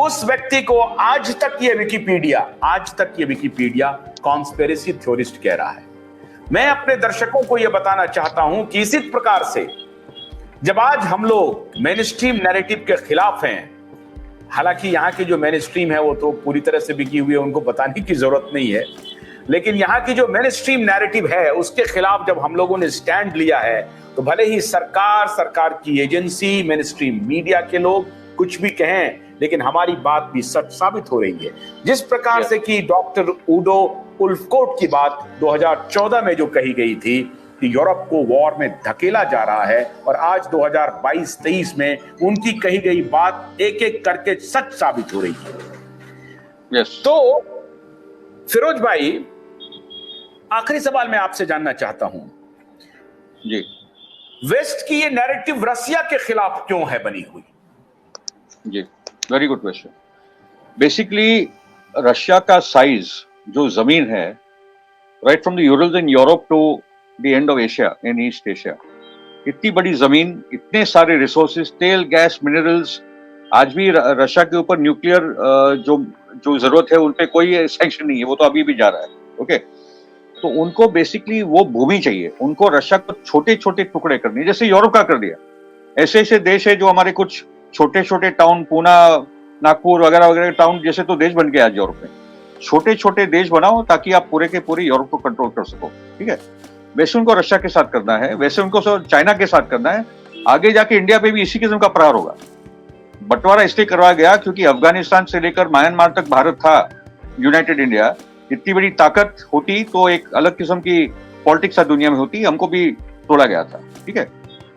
उस व्यक्ति को आज तक ये विकिपीडिया कॉन्स्पिरेसी थ्योरिस्ट कह रहा है। मैं अपने दर्शकों को यह बताना चाहता हूं कि इसी प्रकार से जब आज हम लोग मेन स्ट्रीम नैरेटिव के खिलाफ हैं, हालांकि यहाँ की जो मेन स्ट्रीम है वो तो पूरी तरह से बिकी हुई है, उनको बताने की जरूरत नहीं है, लेकिन यहाँ की जो मेन स्ट्रीम नैरेटिव है उसके खिलाफ जब हम लोगों ने स्टैंड लिया है, तो भले ही सरकार की एजेंसी, मेन स्ट्रीम मीडिया के लोग कुछ भी कहें, लेकिन हमारी बात भी सच साबित हो रही है। जिस प्रकार से कि डॉक्टर उडो उल्फकोट की बात 2014 में जो कही गई थी कि यूरोप को वॉर में धकेला जा रहा है, और आज 2022-23 में उनकी कही गई बात एक एक करके सच साबित हो रही है। तो फिरोज भाई, आखिरी सवाल मैं आपसे जानना चाहता हूं जी, वेस्ट की ये नैरेटिव रसिया के खिलाफ क्यों है बनी हुई? जी, very good question. Basically Russia का साइज जो जमीन है, right from the Urals in Europe to the end of Asia, in East Asia, इतनी बड़ी जमीन, इतने सारे रिसोर्सेज, तेल, गैस, मिनरल्स। आज भी रशिया के ऊपर न्यूक्लियर जो जरूरत है उन पे कोई सैंक्शन नहीं है, वो तो अभी भी जा रहा है। ओके, तो उनको बेसिकली वो भूमि चाहिए, उनको रशिया को छोटे छोटे टुकड़े करने, जैसे यूरोप का कर दिया। ऐसे ऐसे देश है जो हमारे कुछ छोटे छोटे टाउन, पूना, नागपुर वगैरह वगैरह टाउन जैसे तो देश बन गए आज यूरोप में। छोटे छोटे देश बनाओ ताकि आप पूरे के पूरे यूरोप को कंट्रोल कर सको, ठीक है। वैसे उनको रशिया के साथ करना है, वैसे उनको चाइना के साथ करना है। आगे जाके इंडिया पे भी इसी किस्म का प्रहार होगा। बंटवारा इसलिए करवाया गया क्योंकि अफगानिस्तान से लेकर म्यांमार तक भारत था, यूनाइटेड इंडिया। इतनी बड़ी ताकत होती तो एक अलग किस्म की पॉलिटिक्स दुनिया में होती, हमको भी तोड़ा गया था, ठीक है।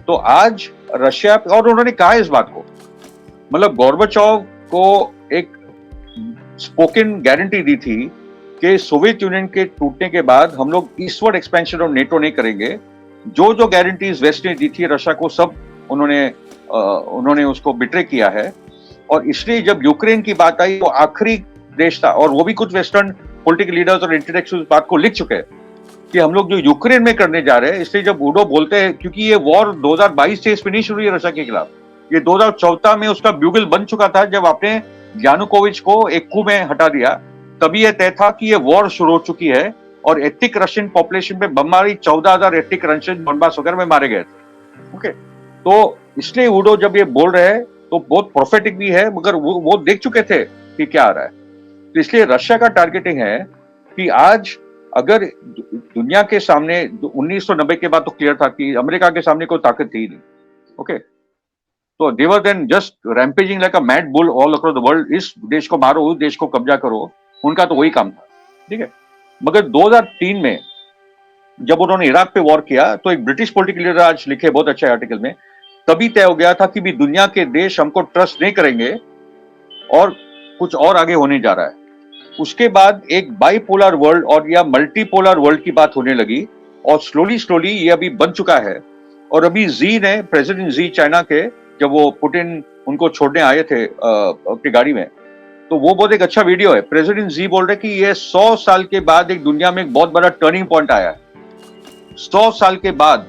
तो आज रशिया, और उन्होंने कहा इस बात को, मतलब गोर्बाचोव को एक स्पोकन गारंटी दी थी कि सोवियत यूनियन के टूटने के बाद हम लोग ईस्टवर्ड एक्सपेंशन ऑफ नेटो नहीं करेंगे। जो जो गारंटीज वेस्ट ने दी थी रशिया को, सब उन्होंने उसको बिट्रे किया है। और इसलिए जब यूक्रेन की बात आई, वो आखिरी देश था, और वो भी कुछ वेस्टर्न पॉलिटिकल लीडर्स और इंटेलेक्चुअल्स बात को लिख चुके हैं कि हम लोग जो यूक्रेन में करने जा रहे हैं। इसलिए जब उडो बोलते हैं, क्योंकि ये वॉर 2022 से नहीं शुरू हुई रशिया के खिलाफ, ये 2014 में उसका ब्यूगल बन चुका था जब आपने यानुकोविच को एक कू में हटा दिया। तभी यह तय था कि ये वॉर शुरू हो चुकी है, और एथिक रशियन पॉपुलेशन पे बमबारी 14,000 एथिक रशियन डोनबास वगैरह में मारे गए थे। ओके, तो इसलिए उडो जब ये बोल रहे हैं तो बहुत प्रोफेटिक भी है, मगर वो देख चुके थे कि क्या आ रहा है। तो इसलिए रशिया का टारगेटिंग है कि आज अगर दुनिया के सामने 1990 के बाद तो क्लियर था कि अमेरिका के सामने कोई ताकत थी नहीं। ओके, तो they were then just rampaging like a mad bull all across the world. इस देश को मारो, उस देश को कब्जा करो, उनका तो वही काम था, ठीक है। मगर 2003 में जब उन्होंने इराक पे वॉर किया, तो एक ब्रिटिश पॉलिटिकल लीडर आज लिखे बहुत अच्छे आर्टिकल में, तभी तय हो गया था कि भी दुनिया के देश हमको ट्रस्ट नहीं करेंगे और कुछ और आगे होने जा रहा है। उसके बाद एक बाइपोलर वर्ल्ड और या मल्टीपोलर वर्ल्ड की बात होने लगी, और स्लोली ये अभी बन चुका है। और अभी जी ने, प्रेसिडेंट जी चाइना के, जब वो पुतिन उनको छोड़ने आए थे अपनी गाड़ी में, तो वो बहुत एक अच्छा वीडियो है। प्रेसिडेंट जी बोल रहे कि ये 100 साल के बाद एक दुनिया में एक बहुत बड़ा टर्निंग पॉइंट आया है। 100 साल के बाद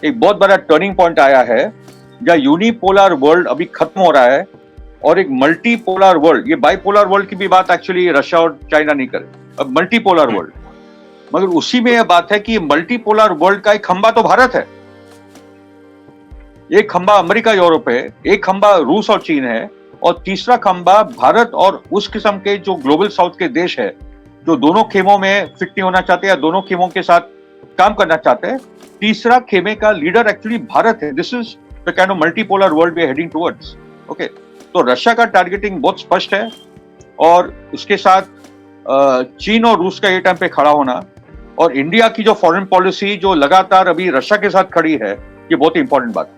एक बहुत बड़ा टर्निंग पॉइंट आया है, जहां यूनिपोलर वर्ल्ड अभी खत्म हो रहा है और एक मल्टीपोलर वर्ल्ड। ये बाइपोलर वर्ल्ड की भी बात एक्चुअली रशिया और चाइना नहीं करे, अब मल्टीपोलर वर्ल्ड। मगर उसी में यह बात है कि मल्टीपोलर वर्ल्ड का एक खंबा तो भारत है, एक खंबा अमेरिका यूरोप है, एक खंबा रूस और चीन है, और तीसरा खंबा भारत और उस किस्म के जो ग्लोबल साउथ के देश है, जो दोनों खेमों में फिट नहीं होना चाहते या दोनों खेमों के साथ काम करना चाहते हैं। तीसरा खेमे का लीडर एक्चुअली भारत है। This is the kind of multipolar world we are heading towards. Okay, तो रशिया का टारगेटिंग बहुत स्पष्ट है, और उसके साथ चीन और रूस का ये टाइम पे खड़ा होना, और इंडिया की जो फॉरेन पॉलिसी जो लगातार अभी रशिया के साथ खड़ी है, ये बहुत इंपॉर्टेंट बात है।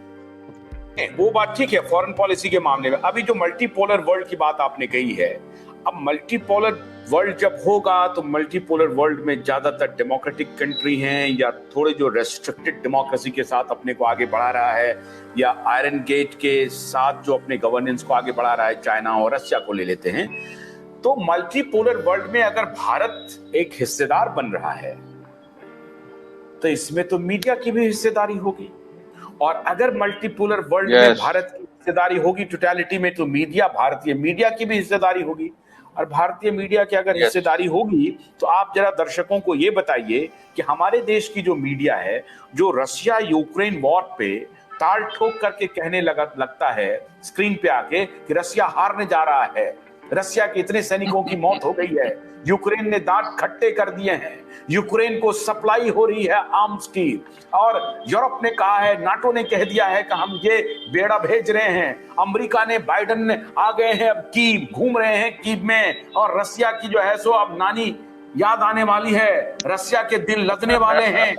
वो बात ठीक है फॉरेन पॉलिसी के मामले में। अभी जो मल्टीपोलर वर्ल्ड की बात आपने कही है, अब मल्टीपोलर वर्ल्ड जब होगा तो मल्टीपोलर वर्ल्ड में ज्यादातर डेमोक्रेटिक कंट्री हैं, या थोड़े जो रेस्ट्रिक्टेड डेमोक्रेसी के साथ अपने को आगे बढ़ा रहा है, या आयरन गेट के साथ जो अपने गवर्नेंस को आगे बढ़ा रहा है, चाइना और रशिया को ले लेते हैं। तो मल्टीपोलर वर्ल्ड में अगर भारत एक हिस्सेदार बन रहा है, तो इसमें तो मीडिया की भी हिस्सेदारी होगी। और अगर मल्टीपोलर वर्ल्ड में भारत की हिस्सेदारी होगी टोटलिटी में, तो मीडिया, भारतीय मीडिया की भी हिस्सेदारी होगी। और भारतीय मीडिया की अगर हिस्सेदारी होगी तो आप जरा दर्शकों को ये बताइए कि हमारे देश की जो मीडिया है, जो रशिया यूक्रेन वॉर पे ताल ठोक करके कहने लगता है स्क्रीन पे आके कि रशिया हारने जा रहा है, रशिया के इतने सैनिकों की मौत हो गई है, यूक्रेन ने दांत खट्टे कर दिए हैं, यूक्रेन को सप्लाई हो रही है आर्म्स की, और यूरोप ने कहा है, नाटो ने कह दिया है कि हम ये बेड़ा भेज रहे हैं, अमेरिका ने, बाइडेन ने आ गए हैं, अब कीव घूम रहे हैं कीव में, और रशिया की जो है सो अब नानी याद आने वाली है, रशिया के दिल लदने वाले हैं।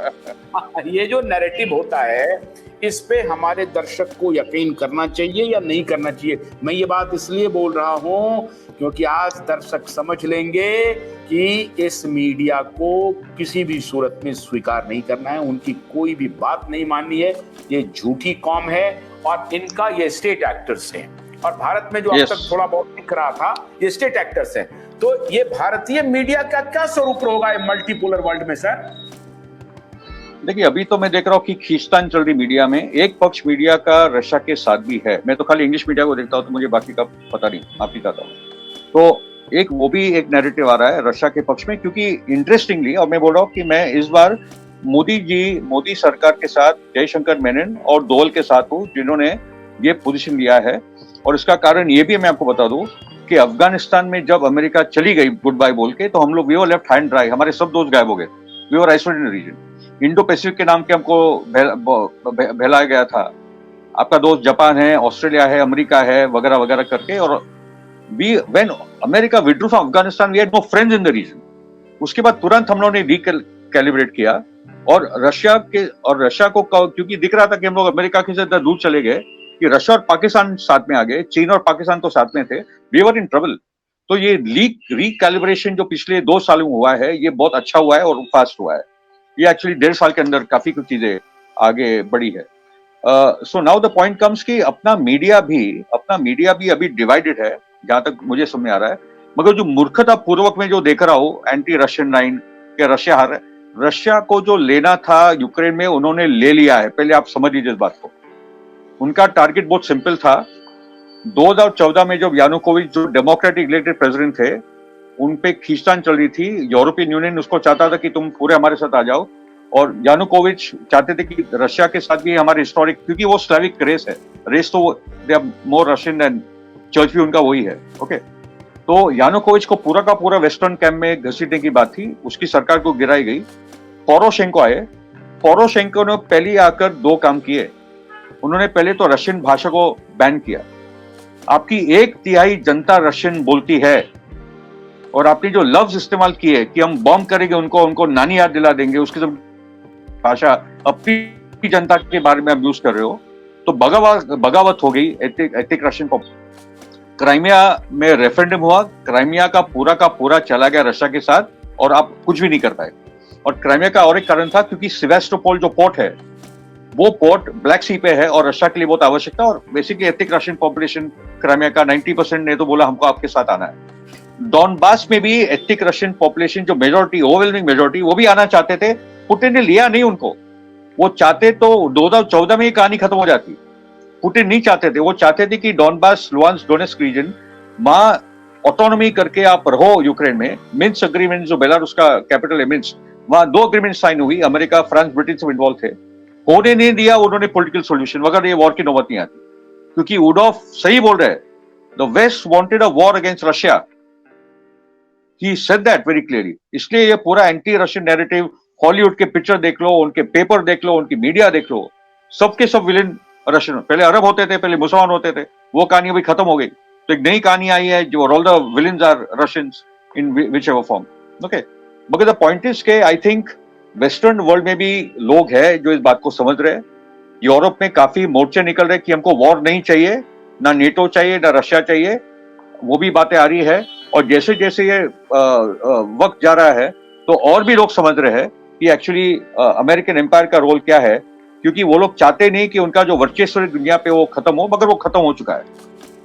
ये जो नैरेटिव होता है, इस पे हमारे दर्शक को यकीन करना चाहिए या नहीं करना चाहिए? मैं ये बात इसलिए बोल रहा हूं क्योंकि आज दर्शक समझ लेंगे कि इस मीडिया को किसी भी सूरत में स्वीकार नहीं करना है, उनकी कोई भी बात नहीं माननी है। ये झूठी कौम है और इनका ये स्टेट एक्टर्स हैं, और भारत में जो अब तक थोड़ा बहुत दिख रहा था ये स्टेट एक्टर्स हैं। तो ये भारतीय मीडिया का क्या स्वरूप होगा मल्टीपोलर वर्ल्ड में सर? देखिए, अभी तो मैं देख रहा हूँ कि खींचतान चल रही मीडिया में, एक पक्ष मीडिया का रशिया के साथ भी है। मैं तो खाली इंग्लिश मीडिया को देखता हूँ तो मुझे बाकी का पता नहीं, आप ही कहता हूँ। तो एक वो भी एक नैरेटिव आ रहा है रशिया के पक्ष में, क्योंकि इंटरेस्टिंगली, और मैं बोल रहा हूँ कि मैं इस बार मोदी सरकार के साथ जयशंकर मेनन और डोवल के साथ हूँ जिन्होंने ये पोजीशन लिया है। और इसका कारण ये भी मैं आपको बता दूं कि अफगानिस्तान में जब अमेरिका चली गई गुड बाय बोल के, तो हम लोग we were left hand dry, हमारे सब दोस्त गायब हो गए, we were isolated in region. Indo Pacific के नाम के हमको बहलाया गया था, आपका दोस्त जापान है, ऑस्ट्रेलिया है, अमेरिका है, वगैरह वगैरह करके। और when America withdrew from Afghanistan we had no friends in the region. उसके बाद तुरंत हम लोगों ने रिकैलिब्रेट किया, और रशिया को क्योंकि दिख रहा था कि हम लोग अमेरिका के से दूर चले गए कि रशिया और पाकिस्तान साथ में आ गए, चीन और पाकिस्तान तो साथ में थे, वी वर इन ट्रबल। तो ये रिकैलिब्रेशन जो पिछले 2 साल में हुआ है, ये बहुत अच्छा हुआ है और फास्ट हुआ है। ये एक्चुअली 1.5 साल के अंदर काफी कुछ चीजें आगे बढ़ी है। So now the point comes कि अपना मीडिया भी अभी डिवाइडेड है, जहां तक मुझे समझ में आ रहा है। मगर जो मूर्खता पूर्वक में जो देख रहा हूं एंटी रशियन लाइन के, रशिया को जो लेना था यूक्रेन में उन्होंने ले लिया है। पहले आप समझ लीजिए इस बात को। उनका टारगेट बहुत सिंपल था। 2014 में जब यानुकोविच जो डेमोक्रेटिक इलेक्टेड प्रेसिडेंट थे, उन पे खींचतान चल रही थी, यूरोपियन यूनियन उसको चाहता था कि तुम पूरे हमारे साथ आ जाओ, और यानुकोविच चाहते थे कि रशिया के साथ भी हमारे हिस्टोरिक, क्योंकि वो स्लाविक रेस है, रेस तो they are more Russian than church भी उनका वही है। ओके, तो यानुकोविच को पूरा का पूरा वेस्टर्न कैंप में घसीटने की बात थी, उसकी सरकार को गिराई गई। पोरोशेंको आए, पोरोशेंको ने पहले आकर 2 काम किए। उन्होंने पहले तो रशियन भाषा को बैन किया। आपकी 1/3 जनता रशियन बोलती है, और आपने जो लफ्ज इस्तेमाल किए कि हम बॉम्ब करेंगे उनको नानी याद दिला देंगे, उसकी सब भाषा अपनी जनता के बारे में आप यूज कर रहे हो, तो बगावत हो गई एथिक रशियन को। क्राइमिया में रेफरेंडम हुआ, क्राइमिया का पूरा चला गया रशिया के साथ, और आप कुछ भी नहीं कर पाए। और क्राइमिया का और एक कारण था क्योंकि सेवास्टोपोल जो पोर्ट है, वो पोर्ट ब्लैक सी पे है और रशिया के लिए बहुत आवश्यक था। और basically ethic Russian population Crimea का 90% ने तो बोला हमको आपके साथ आना है। डॉनबास में भी एथिक रशियन पॉपुलेशन जो मेजोरिटी, ओवरवेलमिंग मेजोरिटी, वो भी आना चाहते थे। पुतिन ने लिया नहीं उनको। वो चाहते तो 2014 में ही कहानी खत्म हो जाती। पुतिन नहीं चाहते थे, वो चाहते थे कि डॉनबास, लुहांस्क, डोनेट्स्क रीजन वहां ऑटोनॉमी करके आप रहो यूक्रेन में। मिन्स्क अग्रीमेंट जो बेलारूस का कैपिटल है मिन्स्क, वहां 2 अग्रीमेंट साइन हुई, अमेरिका, फ्रांस, ब्रिटेन सब इन्वॉल्व थे। होने नहीं दिया उन्होंने पॉलिटिकल सॉल्यूशन, मगर ये वॉर की नौबत नहीं आती, क्योंकि उडोफ सही बोल रहे हैं, the West wanted a war against Russia, he said that very clearly. इसलिए ये पूरा एंटी रशियन नैरेटिव, हॉलीवुड के पिक्चर देख लो, उनके पेपर देख लो, उनकी मीडिया देख लो, सबके सब विलेन रशियन। पहले अरब होते थे, पहले मुसलमान होते थे, वो कहानी अभी खत्म हो गई। तो एक नई कहानी आई है जो all the villains are Russians in whichever form. Okay, मगर द पॉइंट इज के आई थिंक वेस्टर्न वर्ल्ड में भी लोग हैं जो इस बात को समझ रहे हैं। यूरोप में काफी मोर्चे निकल रहे कि हमको वॉर नहीं चाहिए, ना नेटो चाहिए, ना रशिया चाहिए, वो भी बातें आ रही है। और जैसे जैसे ये वक्त जा रहा है तो और भी लोग समझ रहे हैं कि एक्चुअली अमेरिकन एम्पायर का रोल क्या है, क्योंकि वो लोग चाहते नहीं कि उनका जो वर्चस्व दुनिया पे वो खत्म हो, मगर वो खत्म हो चुका है।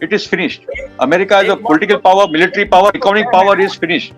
It is finished. America is a political power, military power, economic power is finished.